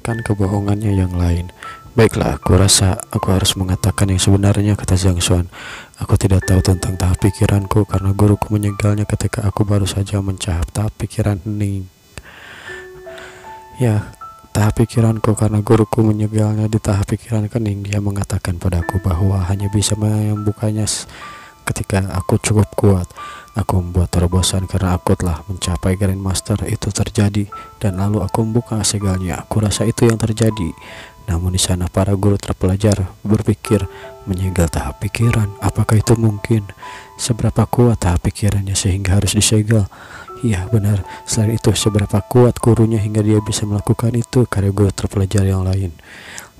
membenarkan kebohongannya yang lain. Baiklah, aku rasa aku harus mengatakan yang sebenarnya, kata Zhang Xuan. Aku tidak tahu tentang tahap pikiranku karena guruku menyegalnya ketika aku baru saja mencahap tahap pikiran Ning. Ya, tahap pikiranku karena guruku menyegalnya di tahap pikiran kening. Dia mengatakan padaku bahwa hanya bisa membukanya ketika aku cukup kuat. Aku membuat terobosan karena aku telah mencapai Grandmaster. Itu terjadi dan lalu aku membuka segalnya. Aku rasa itu yang terjadi. Namun di sana para guru terpelajar berpikir menyegel tahap pikiran. Apakah itu mungkin? Seberapa kuat tahap pikirannya sehingga harus disegel? Iya benar. Selain itu, seberapa kuat gurunya hingga dia bisa melakukan itu? Karena guru terpelajar yang lain.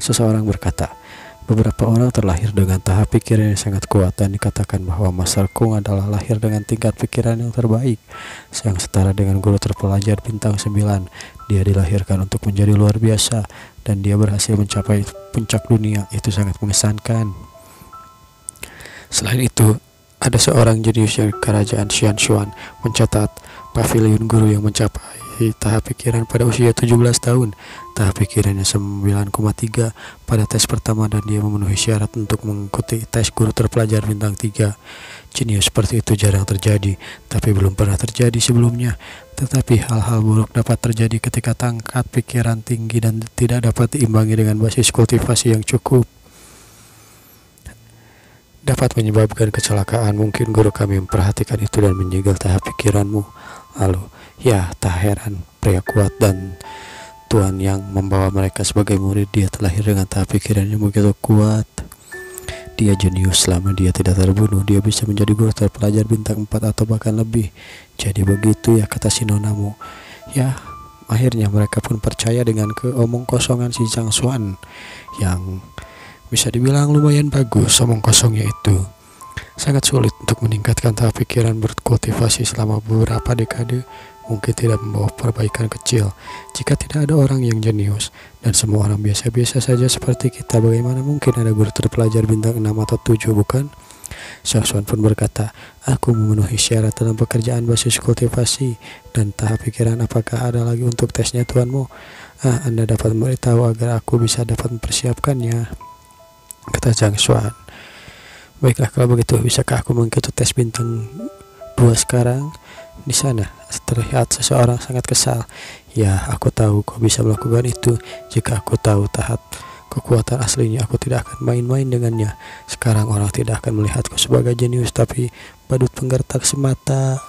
Seseorang berkata, beberapa orang terlahir dengan tahap pikiran yang sangat kuat dan dikatakan bahwa Master Kung adalah lahir dengan tingkat pikiran yang terbaik, yang setara dengan guru terpelajar bintang 9. Dia dilahirkan untuk menjadi luar biasa dan dia berhasil mencapai puncak dunia. Itu sangat mengesankan. Selain itu, ada seorang jenius dari kerajaan Xianshuan mencatat pavilion guru yang mencapai tahap pikiran pada usia 17 tahun. Tahap pikirannya 9,3 pada tes pertama dan dia memenuhi syarat untuk mengikuti tes guru terpelajar bintang 3. Jenius seperti itu jarang terjadi, tapi belum pernah terjadi sebelumnya. Tetapi hal-hal buruk dapat terjadi ketika tingkat pikiran tinggi dan tidak dapat diimbangi dengan basis kultivasi yang cukup. Dapat menyebabkan kecelakaan. Mungkin guru kami memperhatikan itu dan menyegel tahap pikiranmu. Lalu, ya tak heran pria kuat dan Tuan yang membawa mereka sebagai murid. Dia terlahir dengan tahap pikiran yang begitu kuat. Dia jenius. Selama dia tidak terbunuh, dia bisa menjadi guru terpelajar bintang 4 atau bahkan lebih. Jadi begitu ya, kata si nonamu. Ya, akhirnya mereka pun percaya dengan keomong kosongan si Zhang Xuan yang bisa dibilang lumayan bagus. Omong kosongnya itu sangat sulit untuk meningkatkan tahap pikiran berkultivasi selama beberapa dekade. Mungkin tidak membawa perbaikan kecil jika tidak ada orang yang jenius dan semua orang biasa-biasa saja seperti kita. Bagaimana mungkin ada guru terpelajar bintang 6 atau 7, bukan? Zhang Xuan pun berkata, aku memenuhi syarat dalam pekerjaan basis kultivasi dan tahap pikiran. Apakah ada lagi untuk tesnya tuanmu? Anda dapat memberitahu agar aku bisa dapat mempersiapkannya, kata Zhang Xuan. Baiklah, kalau begitu bisakah aku mengikuti tes bintang 2 sekarang? Di sana terlihat seseorang sangat kesal. Ya, aku tahu kau bisa melakukan itu. Jika aku tahu tahap kekuatan aslinya, aku tidak akan main-main dengannya. Sekarang orang tidak akan melihatku sebagai jenius, tapi badut penggertak semata.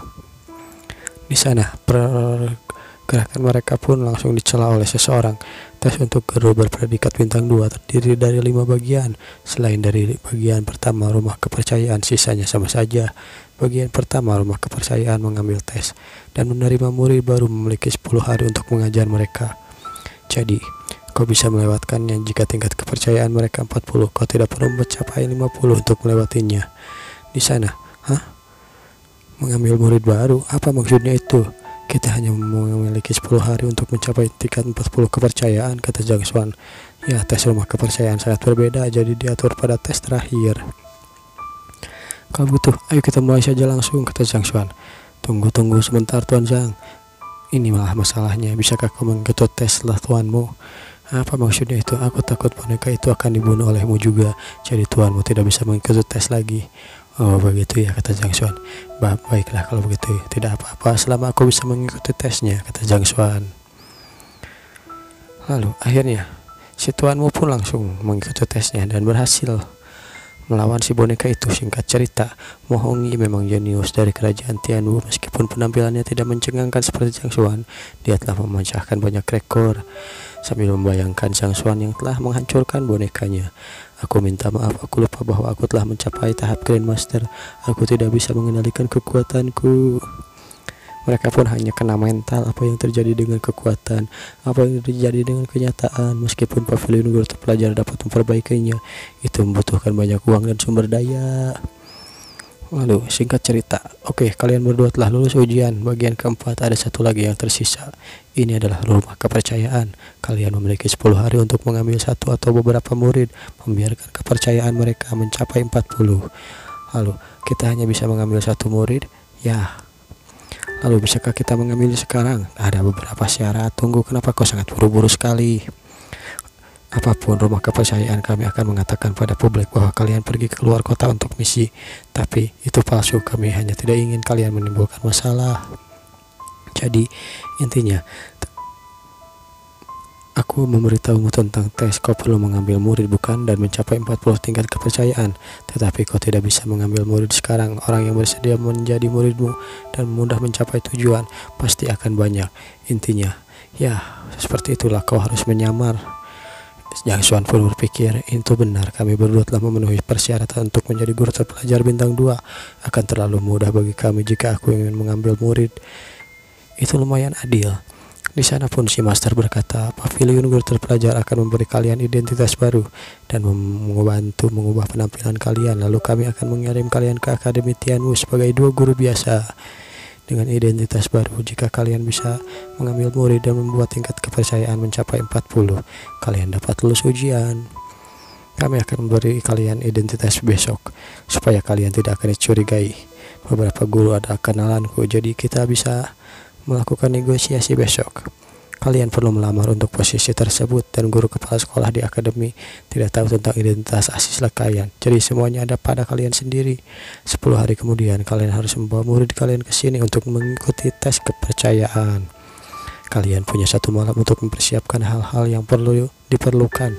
Di sana pergerakan mereka pun langsung dicela oleh seseorang. Tes untuk guru berpredikat bintang 2 terdiri dari 5 bagian. Selain dari bagian pertama rumah kepercayaan, sisanya sama saja. Bagian pertama rumah kepercayaan mengambil tes dan menerima murid baru memiliki 10 hari untuk mengajar mereka. Jadi, kau bisa melewatkannya jika tingkat kepercayaan mereka 40. Kau tidak perlu mencapai 50 untuk melewatinya. Di sana, mengambil murid baru, apa maksudnya itu? Kita hanya memiliki 10 hari untuk mencapai tingkat 40 kepercayaan, kata Zhang Xuan. Ya, tes rumah kepercayaan sangat berbeda, jadi diatur pada tes terakhir. Kalau butuh, ayo kita mulai saja langsung, kata Zhang Xuan. Tunggu sebentar Tuan Zhang. Ini malah masalahnya, bisakah kau mengikuti tes setelah tuanmu? Apa maksudnya itu? Aku takut boneka itu akan dibunuh olehmu juga, jadi tuanmu tidak bisa mengikuti tes lagi. Oh begitu ya, kata Zhang Xuan. Baiklah kalau begitu, tidak apa-apa selama aku bisa mengikuti tesnya, kata Zhang Xuan. Lalu akhirnya si tuanmu pun langsung mengikuti tesnya dan berhasil melawan si boneka itu. Singkat cerita, Mo Hongyi memang jenius dari kerajaan Tianwu. Meskipun penampilannya tidak mencengangkan seperti Zhang Xuan, dia telah memecahkan banyak rekor. Sambil membayangkan Zhang Xuan yang telah menghancurkan bonekanya, aku minta maaf, aku lupa bahwa aku telah mencapai tahap Grandmaster. Aku tidak bisa mengendalikan kekuatanku. Mereka pun hanya kena mental. Apa yang terjadi dengan kekuatan? Apa yang terjadi dengan kenyataan? Meskipun pavilion guru terpelajar dapat memperbaikinya, itu membutuhkan banyak uang dan sumber daya. Lalu singkat cerita, oke, kalian berdua telah lulus ujian. Bagian keempat ada satu lagi yang tersisa. Ini adalah rumah kepercayaan. Kalian memiliki 10 hari untuk mengambil satu atau beberapa murid, membiarkan kepercayaan mereka mencapai 40. Lalu kita hanya bisa mengambil satu murid. Ya, lalu bisakah kita mengambil sekarang? Ada beberapa syarat. Tunggu, kenapa kau sangat buru-buru sekali? Apapun rumah kepercayaan, kami akan mengatakan pada publik bahwa kalian pergi ke luar kota untuk misi. Tapi itu palsu, kami hanya tidak ingin kalian menimbulkan masalah. Jadi intinya, aku memberitahumu tentang tes. Kau perlu mengambil murid bukan, dan mencapai 40 tingkat kepercayaan. Tetapi kau tidak bisa mengambil murid sekarang. Orang yang bersedia menjadi muridmu dan mudah mencapai tujuan pasti akan banyak. Intinya, ya seperti itulah, kau harus menyamar. Jang Xuan pun berpikir, itu benar, kami berdua telah memenuhi persyaratan untuk menjadi guru terpelajar bintang 2. Akan terlalu mudah bagi kami jika aku ingin mengambil murid. Itu lumayan adil. Di sana pun si master berkata, pavilion guru terpelajar akan memberi kalian identitas baru dan membantu mengubah penampilan kalian. Lalu kami akan mengirim kalian ke akademi Tianwu sebagai 2 guru biasa. Dengan identitas baru, jika kalian bisa mengambil murid dan membuat tingkat kepercayaan mencapai 40, kalian dapat lulus ujian. Kami akan memberi kalian identitas besok, supaya kalian tidak akan dicurigai. Beberapa guru ada kenalanku, jadi kita bisa melakukan negosiasi besok. Kalian perlu melamar untuk posisi tersebut, dan guru kepala sekolah di akademi tidak tahu tentang identitas asli kalian. Jadi semuanya ada pada kalian sendiri. 10 hari kemudian kalian harus membawa murid kalian ke sini untuk mengikuti tes kepercayaan. Kalian punya 1 malam untuk mempersiapkan hal-hal yang perlu diperlukan.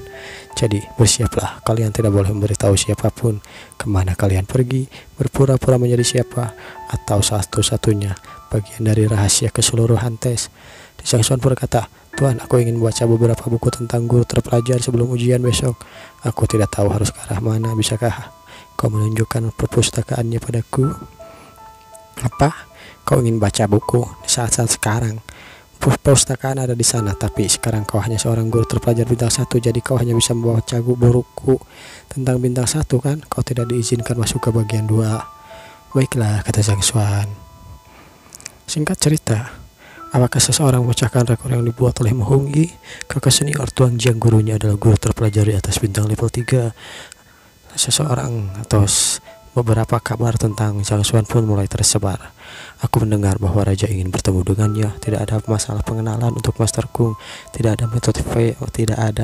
Jadi bersiaplah, kalian tidak boleh memberitahu siapapun kemana kalian pergi, berpura-pura menjadi siapa, atau satu-satunya bagian dari rahasia keseluruhan tes. Zhang Xuan berkata, Tuan, aku ingin membaca beberapa buku tentang guru terpelajar sebelum ujian besok. Aku tidak tahu harus ke arah mana. Bisakah kau menunjukkan perpustakaannya padaku? Apa? Kau ingin baca buku di saat-saat sekarang? Perpustakaan ada di sana, tapi sekarang kau hanya seorang guru terpelajar bintang 1, jadi kau hanya bisa membawa buku tentang bintang 1 kan? Kau tidak diizinkan masuk ke bagian 2. Baiklah, kata Zhang Xuan. Singkat cerita, apakah seseorang memecahkan rekor yang dibuat oleh Mo Hongyi? Kakak senior Tuan Jiang, gurunya adalah guru terpelajar di atas bintang level 3. Seseorang atau beberapa kabar tentang Zhang Xuan pun mulai tersebar. Aku mendengar bahwa raja ingin bertemu dengannya. Tidak ada masalah pengenalan untuk Master Kung. Tidak ada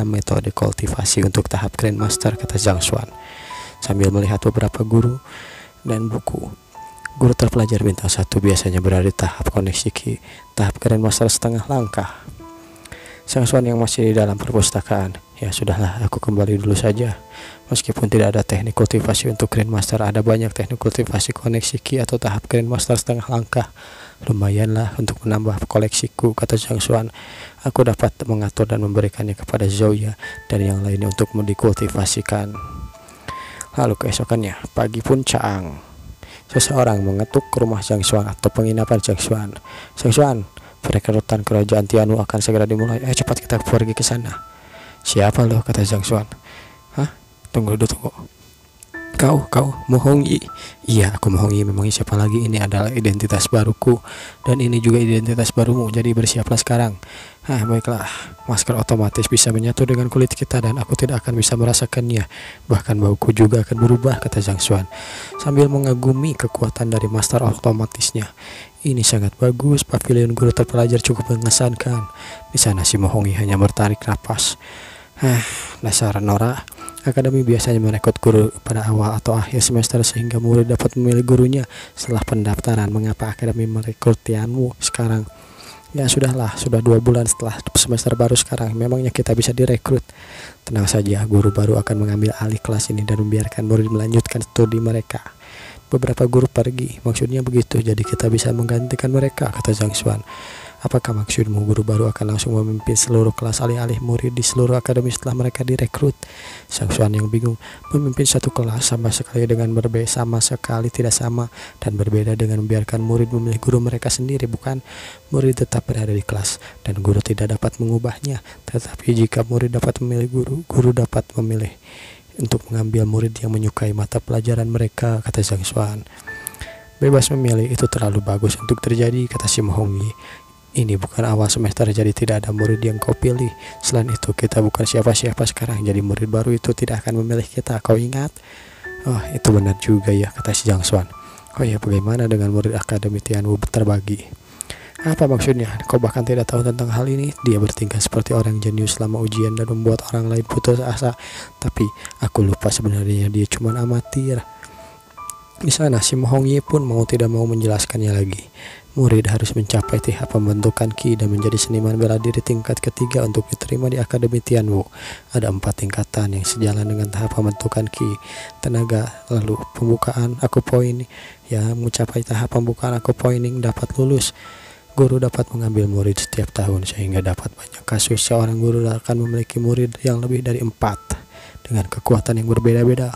metode kultivasi untuk tahap Grandmaster, kata Zhang Xuan sambil melihat beberapa guru dan buku. Guru terpelajar bintang 1 biasanya berada di tahap koneksi Ki, tahap Grandmaster setengah langkah. Zhang Xuan yang masih di dalam perpustakaan, ya sudahlah, aku kembali dulu saja. Meskipun tidak ada teknik kultivasi untuk Grandmaster, ada banyak teknik kultivasi koneksi Ki atau tahap Grandmaster setengah langkah. Lumayanlah untuk menambah koleksiku, kata Zhang Xuan. Aku dapat mengatur dan memberikannya kepada Zhouya dan yang lainnya untuk dikultivasikan. Lalu keesokannya, pagi pun caang. Seseorang mengetuk ke rumah Zhang Xuan atau penginapan Zhang Xuan. Zhang Xuan, perekrutan kerajaan Tianwu akan segera dimulai. Cepat kita pergi ke sana. Siapa lo? Kata Zhang Xuan. Hah? Tunggu. Kau Mo Hongyi? Iya, aku Mo Hongyi. Memangnya siapa lagi? Ini adalah identitas baruku, dan ini juga identitas barumu. Jadi bersiaplah sekarang. Baiklah. Masker otomatis bisa menyatu dengan kulit kita, dan aku tidak akan bisa merasakannya. Bahkan bauku juga akan berubah, kata Zhang Xuan sambil mengagumi kekuatan dari master otomatisnya. Ini sangat bagus. Pavilion guru terpelajar cukup mengesankan. Di sana si Mo Hongyi hanya bertarik napas. Dasar Nora. Akademi biasanya merekrut guru pada awal atau akhir semester sehingga murid dapat memilih gurunya setelah pendaftaran. Mengapa akademi merekrut Tianwu sekarang? Ya sudahlah, sudah 2 bulan setelah semester baru sekarang, memangnya kita bisa direkrut. Tenang saja, guru baru akan mengambil alih kelas ini dan membiarkan murid melanjutkan studi mereka. Beberapa guru pergi, maksudnya begitu, jadi kita bisa menggantikan mereka, kata Zhang Xuan. Apakah maksudmu guru baru akan langsung memimpin seluruh kelas alih-alih murid di seluruh akademi setelah mereka direkrut? Zhang Xuan yang bingung. Memimpin satu kelas sama sekali tidak sama dan berbeda dengan membiarkan murid memilih guru mereka sendiri, bukan? Murid tetap berada di kelas dan guru tidak dapat mengubahnya. Tetapi jika murid dapat memilih guru, guru dapat memilih untuk mengambil murid yang menyukai mata pelajaran mereka, kata Zhang Xuan. Bebas memilih itu terlalu bagus untuk terjadi, kata si Mo Hongyi. Ini bukan awal semester, jadi tidak ada murid yang kau pilih. Selain itu, kita bukan siapa-siapa sekarang, jadi murid baru itu tidak akan memilih kita. Kau ingat? Oh, itu benar juga ya, kata si Zhang Xuan. Oh ya, bagaimana dengan murid akademi Tianwu terbagi? Apa maksudnya? Kau bahkan tidak tahu tentang hal ini. Dia bertingkah seperti orang jenius selama ujian dan membuat orang lain putus asa. Tapi aku lupa sebenarnya dia cuma amatir. Di sana si Hongye pun mau tidak mau menjelaskannya lagi. Murid harus mencapai tahap pembentukan Ki dan menjadi seniman bela diri tingkat ketiga untuk diterima di Akademi Tianwu. Ada 4 tingkatan yang sejalan dengan tahap pembentukan Ki. Tenaga, lalu pembukaan aku poin. Ya, mencapai tahap pembukaan aku poining dapat lulus. Guru dapat mengambil murid setiap tahun sehingga dapat banyak kasus seorang guru akan memiliki murid yang lebih dari 4 dengan kekuatan yang berbeda-beda.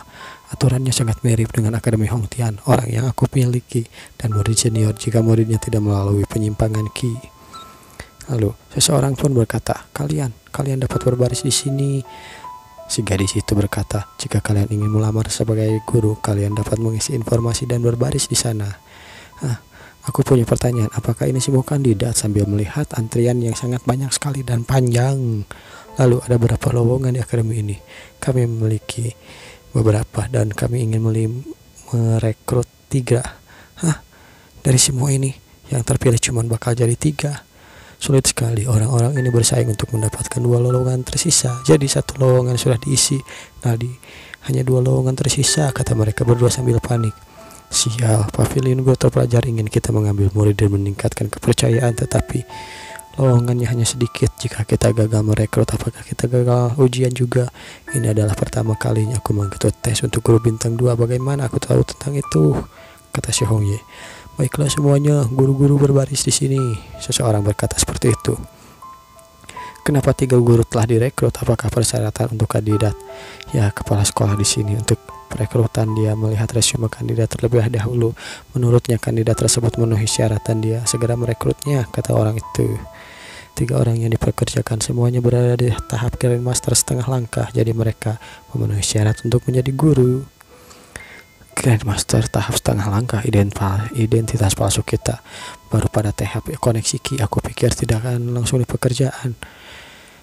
Aturannya sangat mirip dengan Akademi Hongtian, orang yang aku miliki, dan murid senior jika muridnya tidak melalui penyimpangan Ki. Lalu seseorang pun berkata, kalian dapat berbaris di sini. Si gadis itu berkata, jika kalian ingin melamar sebagai guru, kalian dapat mengisi informasi dan berbaris di sana. Aku punya pertanyaan, apakah ini semua kandidat? Sambil melihat antrian yang sangat banyak sekali dan panjang. Lalu ada berapa lowongan di akademi ini? Kami memiliki beberapa dan kami ingin merekrut 3. Dari semua ini yang terpilih cuma bakal jadi 3. Sulit sekali, orang-orang ini bersaing untuk mendapatkan 2 lowongan tersisa. Jadi 1 lowongan sudah diisi. Hanya 2 lowongan tersisa, kata mereka berdua sambil panik. Sial, pavilion guru terpelajar ingin kita mengambil murid dan meningkatkan kepercayaan, tetapi lowongannya hanya sedikit. Jika kita gagal merekrut, apakah kita gagal ujian juga? Ini adalah pertama kalinya aku mengikuti tes untuk guru bintang 2. Bagaimana aku tahu tentang itu? Kata si Hongye. Baiklah semuanya, guru-guru berbaris di sini. Seseorang berkata seperti itu. Kenapa 3 guru telah direkrut? Apakah persyaratan untuk kandidat? Ya, kepala sekolah di sini untuk perekrutan dia melihat resume kandidat terlebih dahulu. Menurutnya kandidat tersebut memenuhi syarat dan dia segera merekrutnya, kata orang itu. 3 orang yang dipekerjakan semuanya berada di tahap Grandmaster setengah langkah, jadi mereka memenuhi syarat untuk menjadi guru. Grandmaster tahap setengah langkah, identitas palsu kita. Baru pada tahap koneksi Ki, aku pikir tidak akan langsung di pekerjaan.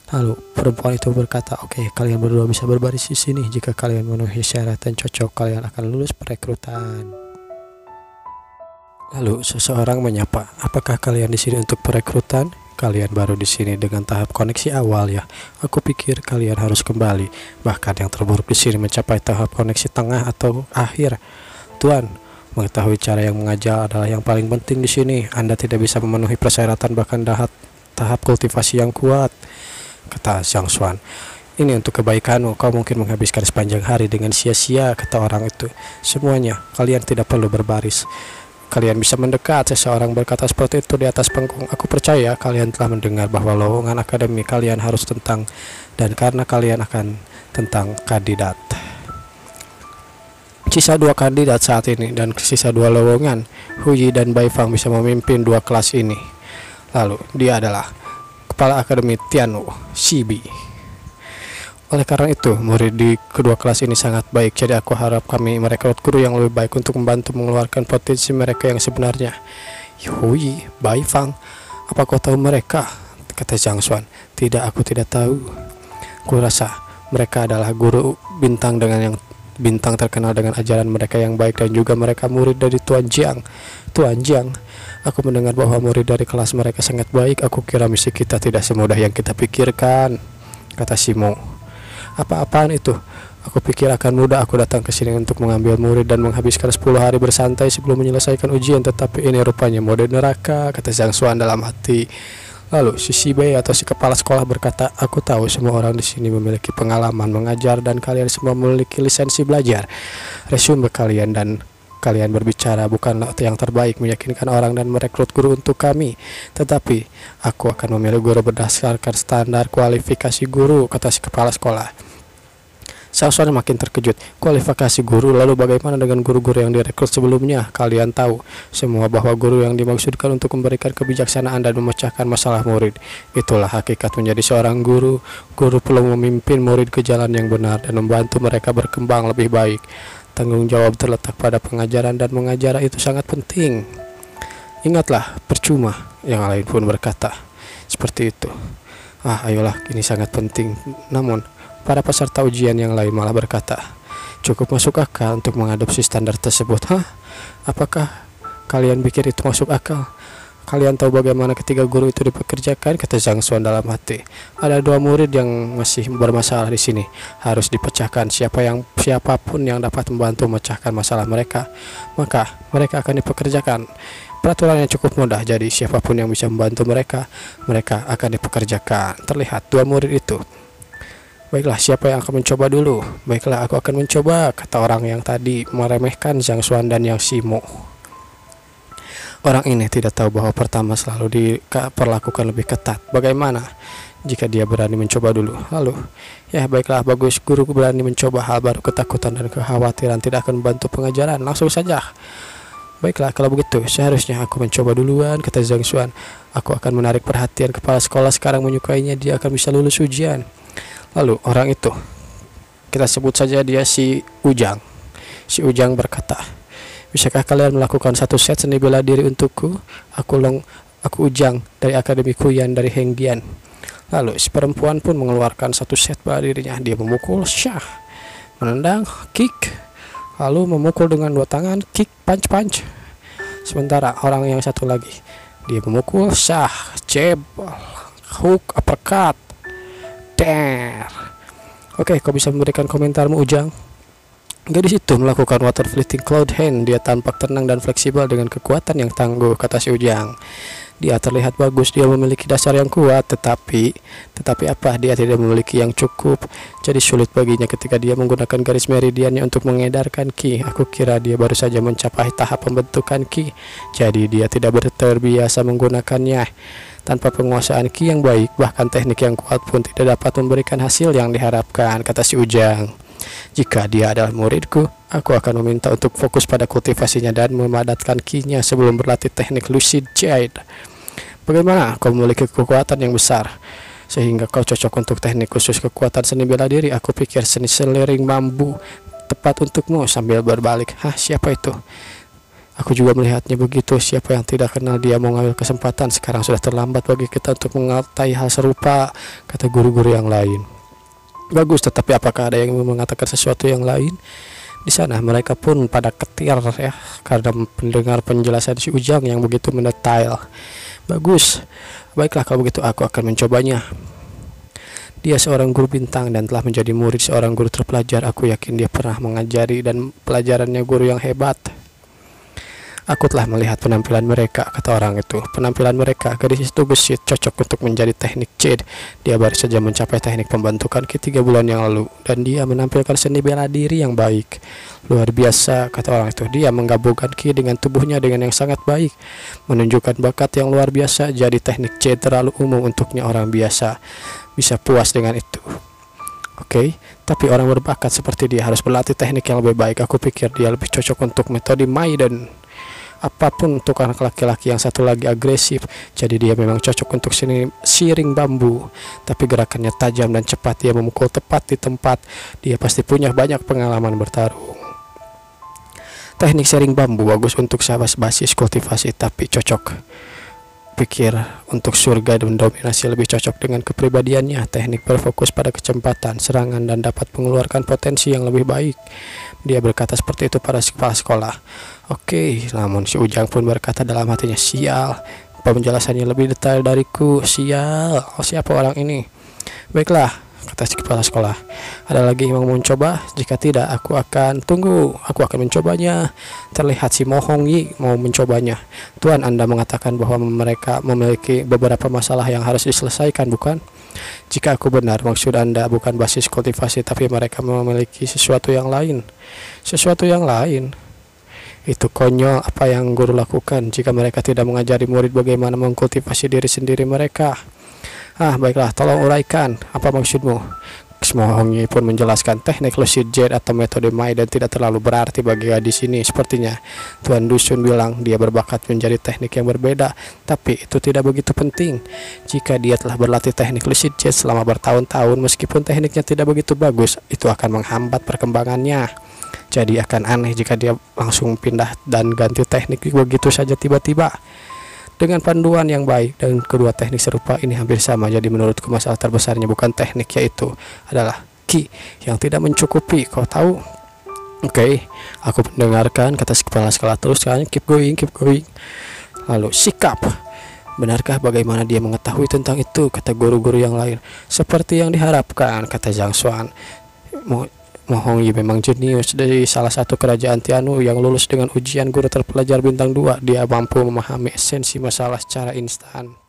Lalu perempuan itu berkata, oke, kalian berdua bisa berbaris di sini. Jika kalian memenuhi syarat dan cocok, kalian akan lulus perekrutan. Lalu seseorang menyapa, apakah kalian di sini untuk perekrutan? Kalian baru di sini dengan tahap koneksi awal ya. Aku pikir kalian harus kembali. Bahkan yang terburuk di sini mencapai tahap koneksi tengah atau akhir. Tuan, mengetahui cara yang mengajar adalah yang paling penting di sini. Anda tidak bisa memenuhi persyaratan bahkan tahap kultivasi yang kuat, kata Zhang Xuan. Ini untuk kebaikanmu, kau mungkin menghabiskan sepanjang hari dengan sia-sia, kata orang itu. Semuanya, kalian tidak perlu berbaris. Kalian bisa mendekat, seseorang berkata seperti itu di atas panggung. Aku percaya kalian telah mendengar bahwa lowongan akademi kalian harus tentang, dan karena kalian akan tentang kandidat. Sisa 2 kandidat saat ini dan sisa 2 lowongan. Huyi dan Baifang bisa memimpin 2 kelas ini. Lalu dia adalah kepala akademi Tianwu, Shibi. Oleh karena itu, murid di kedua kelas ini sangat baik, jadi aku harap kami merekrut guru yang lebih baik untuk membantu mengeluarkan potensi mereka yang sebenarnya. Huyi, Baifang, apa kau tahu mereka? Kata Zhang Xuan. Tidak, aku tidak tahu. Kurasa mereka adalah guru bintang terkenal dengan ajaran mereka yang baik, dan juga mereka murid dari Tuan Jiang. Tuan Jiang, aku mendengar bahwa murid dari kelas mereka sangat baik. Aku kira misi kita tidak semudah yang kita pikirkan, kata Simo. Apa-apaan itu? Aku pikir akan mudah. Aku datang ke sini untuk mengambil murid dan menghabiskan 10 hari bersantai sebelum menyelesaikan ujian, tetapi ini rupanya mode neraka, kata Zhang Xuan dalam hati. Lalu si Shibei atau si kepala sekolah berkata, aku tahu semua orang di sini memiliki pengalaman mengajar dan kalian semua memiliki lisensi belajar. Resume kalian dan kalian berbicara bukanlah yang terbaik meyakinkan orang dan merekrut guru untuk kami, tetapi aku akan memilih guru berdasarkan standar kualifikasi guru, kata si kepala sekolah. Zhang Xuan makin terkejut. Kualifikasi guru, lalu bagaimana dengan guru-guru yang direkrut sebelumnya? Kalian tahu semua bahwa guru yang dimaksudkan untuk memberikan kebijaksanaan dan memecahkan masalah murid. Itulah hakikat menjadi seorang guru. Guru perlu memimpin murid ke jalan yang benar dan membantu mereka berkembang lebih baik. Tanggung jawab terletak pada pengajaran dan mengajar itu sangat penting. Ingatlah, percuma, yang lain pun berkata seperti itu. Ayolah, ini sangat penting. Namun para peserta ujian yang lain malah berkata, cukup masuk akal untuk mengadopsi standar tersebut. Apakah kalian pikir itu masuk akal? Kalian tahu bagaimana ketiga guru itu dipekerjakan? Kata Zhang Xuan dalam hati. Ada dua murid yang masih bermasalah di sini, harus dipecahkan. Siapapun yang dapat membantu memecahkan masalah mereka, maka mereka akan dipekerjakan. Peraturannya cukup mudah, jadi siapapun yang bisa membantu mereka, mereka akan dipekerjakan. Terlihat dua murid itu. Baiklah, siapa yang akan mencoba dulu? Baiklah, aku akan mencoba, kata orang yang tadi meremehkan Zhang Xuan dan Yang Simo. Orang ini tidak tahu bahwa pertama selalu diperlakukan lebih ketat. Bagaimana jika dia berani mencoba dulu? Lalu, ya baiklah, bagus, guru berani mencoba hal baru. Ketakutan dan kekhawatiran tidak akan membantu pengajaran. Langsung saja. Baiklah, kalau begitu seharusnya aku mencoba duluan, kata Zhang Xuan. Aku akan menarik perhatian kepala sekolah, sekarang menyukainya, dia akan bisa lulus ujian. Lalu orang itu, kita sebut saja dia si Ujang. Si Ujang berkata, bisakah kalian melakukan satu set seni bela diri untukku? Aku Ujang dari Akademi Kuyan dari Hengdian. Lalu si perempuan pun mengeluarkan satu set bela dirinya. Dia memukul, syah, menendang, kick, lalu memukul dengan dua tangan, kick, punch. Sementara orang yang satu lagi, dia memukul, syah, jab, hook, uppercut, dare. Oke, kau bisa memberikan komentarmu, Ujang? Gadis itu melakukan water flipping cloud hand. Dia tampak tenang dan fleksibel dengan kekuatan yang tangguh, kata si Ujang. Dia terlihat bagus, dia memiliki dasar yang kuat, tetapi apa? Dia tidak memiliki yang cukup. Jadi sulit baginya ketika dia menggunakan garis meridiannya untuk mengedarkan ki. Aku kira dia baru saja mencapai tahap pembentukan ki, jadi dia tidak terbiasa menggunakannya. Tanpa penguasaan ki yang baik, bahkan teknik yang kuat pun tidak dapat memberikan hasil yang diharapkan, kata si Ujang. Jika dia adalah muridku, aku akan meminta untuk fokus pada kultivasinya dan memadatkan ki-nya sebelum berlatih teknik Lucid Jade. Bagaimana? Kau memiliki kekuatan yang besar sehingga kau cocok untuk teknik khusus kekuatan seni bela diri. Aku pikir seni selering bambu tepat untukmu. Sambil berbalik, siapa itu? Aku juga melihatnya begitu. Siapa yang tidak kenal dia mau ngambil kesempatan? Sekarang sudah terlambat bagi kita untuk mengetahui hal serupa, kata guru-guru yang lain. Bagus, tetapi apakah ada yang mengatakan sesuatu yang lain? Di sana mereka pun pada ketir ya, karena mendengar penjelasan si Ujang yang begitu mendetail. Bagus, baiklah kalau begitu aku akan mencobanya. Dia seorang guru bintang dan telah menjadi murid seorang guru terpelajar. Aku yakin dia pernah mengajari dan pelajarannya guru yang hebat. Aku telah melihat penampilan mereka, kata orang itu. Penampilan mereka, gadis itu gesit, cocok untuk menjadi teknik Jade. Dia baru saja mencapai teknik pembentukan ki 3 bulan yang lalu, dan dia menampilkan seni bela diri yang baik. Luar biasa, kata orang itu. Dia menggabungkan ki dengan tubuhnya dengan yang sangat baik, menunjukkan bakat yang luar biasa. Jadi teknik Jade terlalu umum untuknya orang biasa. Bisa puas dengan itu. Oke, tapi orang berbakat seperti dia harus berlatih teknik yang lebih baik. Aku pikir dia lebih cocok untuk metode Maiden. Apapun untuk anak laki-laki yang satu lagi agresif, jadi dia memang cocok untuk siring bambu. Tapi gerakannya tajam dan cepat, dia memukul tepat di tempat. Dia pasti punya banyak pengalaman bertarung. Teknik siring bambu bagus untuk sahabat basis kultivasi, tapi cocok pikir untuk surga dan dominasi lebih cocok dengan kepribadiannya. Teknik berfokus pada kecepatan serangan dan dapat mengeluarkan potensi yang lebih baik. Dia berkata seperti itu pada kepala sekolah. Oke, namun si Ujang pun berkata dalam hatinya, sial, penjelasannya lebih detail dariku. Sial, siapa orang ini? Baiklah, kata si kepala sekolah. Ada lagi yang mau mencoba? Jika tidak, aku akan tunggu. Aku akan mencobanya. Terlihat si Mohong Yi mau mencobanya. Tuan, Anda mengatakan bahwa mereka memiliki beberapa masalah yang harus diselesaikan, bukan? Jika aku benar, maksud Anda bukan basis kultivasi, tapi mereka memiliki sesuatu yang lain. Sesuatu yang lain? Itu konyol apa yang guru lakukan jika mereka tidak mengajari murid bagaimana mengkultivasi diri sendiri mereka. Baiklah, tolong uraikan, apa maksudmu? Mohongi pun menjelaskan teknik Lucid Jade atau metode Maiden tidak terlalu berarti bagi gadis ini. Sepertinya Tuan Dusun bilang dia berbakat menjadi teknik yang berbeda, tapi itu tidak begitu penting. Jika dia telah berlatih teknik Lucid Jade selama bertahun-tahun, meskipun tekniknya tidak begitu bagus, itu akan menghambat perkembangannya. Jadi akan aneh jika dia langsung pindah dan ganti teknik begitu saja tiba-tiba. Dengan panduan yang baik dan kedua teknik serupa ini hampir sama, jadi menurutku masalah terbesarnya bukan teknik, yaitu adalah ki yang tidak mencukupi. Kau tahu? Oke, aku mendengarkan, kata si kepala sekolah terus kan, keep going. Lalu sikap. Benarkah bagaimana dia mengetahui tentang itu, kata guru-guru yang lain. Seperti yang diharapkan, kata Zhang Xuan. Mo Hongyi memang jenius. Dari salah satu kerajaan Tianu yang lulus dengan ujian guru terpelajar bintang 2, dia mampu memahami esensi masalah secara instan.